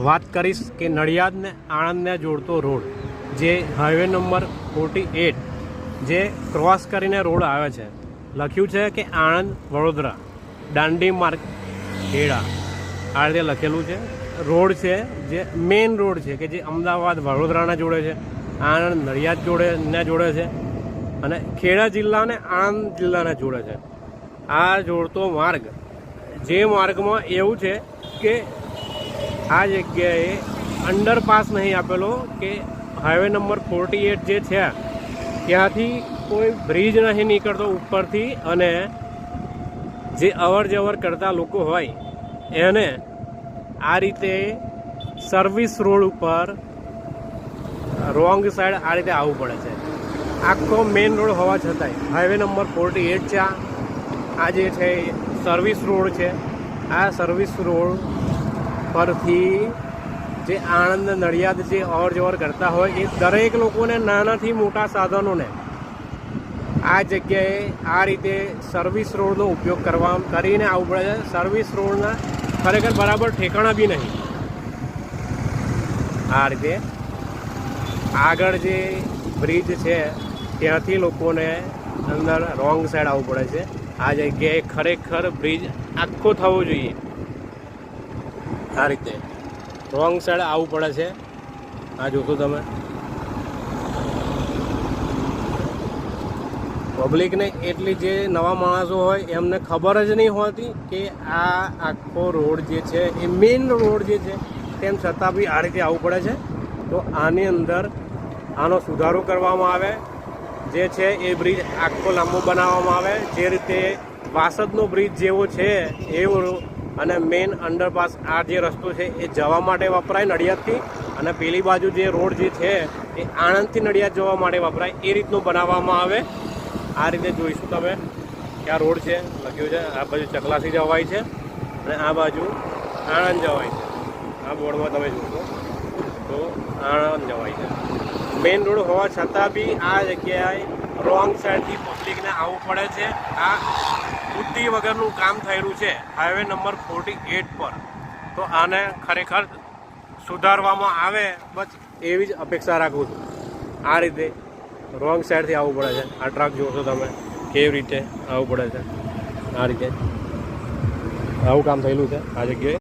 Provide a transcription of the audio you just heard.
વાત કરીશ કે નડિયાદને આણંદને જોડતો રોડ જે હાઈવે નંબર 48 જે ક્રોસ કરીને રોડ આવે છે, લખ્યું છે કે આણંદ વડોદરા દાંડી માર્ગ ખેડા, આ રીતે લખેલું છે. રોડ છે જે મેઇન રોડ છે કે જે અમદાવાદ વડોદરાને જોડે છે, આણંદ નડિયાદ જોડે છે અને ખેડા જિલ્લાને આણંદ જિલ્લાને જોડે છે. આ જોડતો માર્ગ જે માર્ગમાં એવું છે કે આ જગ્યાએ અંડરપાસ નહીં આપેલો કે હાઈવે નંબર 48 જે છે ત્યાંથી કોઈ બ્રિજ નહીં નીકળતો ઉપરથી, અને જે અવર જવર કરતા લોકો હોય એને આ રીતે સર્વિસ રોડ ઉપર રોંગ સાઈડ આ રીતે આવવું પડે છે. આખો મેઇન રોડ હોવા છતાંય હાઈવે નંબર 48 છે. આ જે છે સર્વિસ રોડ છે. આ સર્વિસ રોડ પરથી જે આણંદ નડિયાદ જે અવર જવર કરતા હોય એ દરેક લોકોને, નાનાથી મોટા સાધનોને આ જગ્યાએ આ રીતે સર્વિસ રોડનો ઉપયોગ કરીને આવવું પડે છે. સર્વિસ રોડના ખરેખર બરાબર ઠેકાણા બી નહીં. આ રીતે આગળ જે બ્રિજ છે ત્યાંથી લોકોને અંદર રોંગ સાઈડ આવવું પડે છે. આ જગ્યાએ ખરેખર બ્રિજ આખો થવો જોઈએ. આ રીતે રોંગ સાઈડ આવવું પડે છે. આ જોશો તમે, પબ્લિકને એટલી જે નવા માણસો હોય એમને ખબર જ નહીં હોતી કે આ આખો રોડ જે છે એ મેઇન રોડ જે છે, તેમ છતાં બી આ રીતે આવવું પડે છે. તો આની અંદર આનો સુધારો કરવામાં આવે, જે છે એ બ્રિજ આખો લાંબો બનાવવામાં આવે. જે રીતે વાસદનો બ્રિજ જેવો છે એવો, અને મેઇન અંડરપાસ આ જે રસ્તો છે એ જવા માટે વપરાય નડિયાદથી, અને પેલી બાજુ જે રોડ જે છે એ આણંદથી નડિયાદ જવા માટે વપરાય, એ રીતનું બનાવવામાં આવે. આ રીતે જોઈશું તમે કે આ રોડ છે, લખ્યું છે આ બાજુ ચકલાસી જવાય છે અને આ બાજુ આણંદ જવાય છે. આ બોર્ડમાં તમે જોશો તો આણંદ જવાય છે. મેઇન રોડ હોવા છતાં બી આ જગ્યાએ રોંગ સાઈડથી પબ્લિકને આવવું પડે છે. આ બુદ્ધિ વગરનું કામ થયેલું છે હાઈવે નંબર 48 પર. તો આને ખરેખર સુધારવામાં આવે, બસ એવી જ અપેક્ષા રાખું છું. આ રીતે રોંગ સાઈડથી આવવું પડે છે. આ ટ્રક જોશો તમે કેવી રીતે આવવું પડે છે. આ રીતે આવું કામ થયેલું છે આ જગ્યાએ.